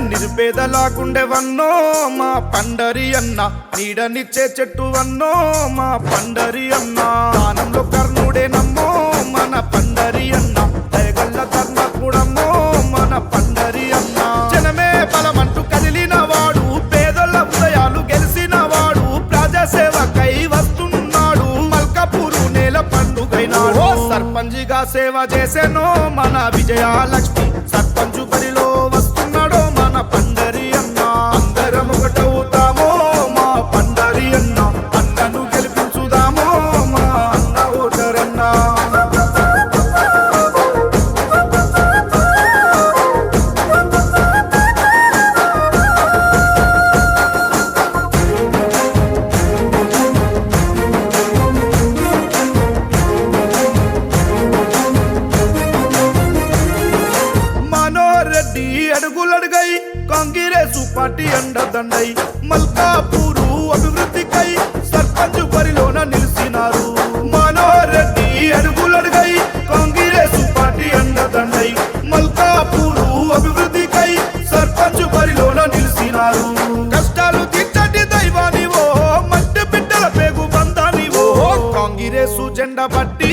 నిరుపేదలాకుండేవన్నో మా పండరి అన్న, నీడనిచ్చే చెట్టు వన్నో మా పండరి అన్న, దానంలో కర్ణుడే నమ్మో మన పండరి అన్న, దయగల్ల ధర్మకుడమ్మో మన పండరి అన్న. జనమే బలమంటూ కదిలిన వాడు, పేదల హృదయాలు గెలిసిన వాడు, ప్రజాసేవకై వస్తున్నాడు, మల్కాపూరు నేల పండుగైనాడు. సర్పంచిగా సేవ చేసేనో మన విజయలక్ష్మి, సర్పంచు బరిలో వస్తున్నాడో మన పండరి అన్న. అందరం ఒకటవుతామో మా పండరి అన్న, అన్నను గెలిపించుదామో మా అన్న ఓటరన్నా. రెడ్డి అడుగులడుగై కాంగ్రెసు పార్టీ అండదండై, మల్కాపూరు అభివృద్ధికై సర్పంచ్ బరిలోన నిలిచినారు. మనోహర్ రెడ్డి అడుగులడుగై కాంగ్రెసు పార్టీ అండదండై, మల్కాపూరు అభివృద్ధికై సర్పంచ్ బరిలోన నిలిచినారు. కష్టాలు తీర్చటి దైవానివో, మట్టి బిడ్డల పేగు బంధానివో, కాంగ్రెసు జెండా పట్టి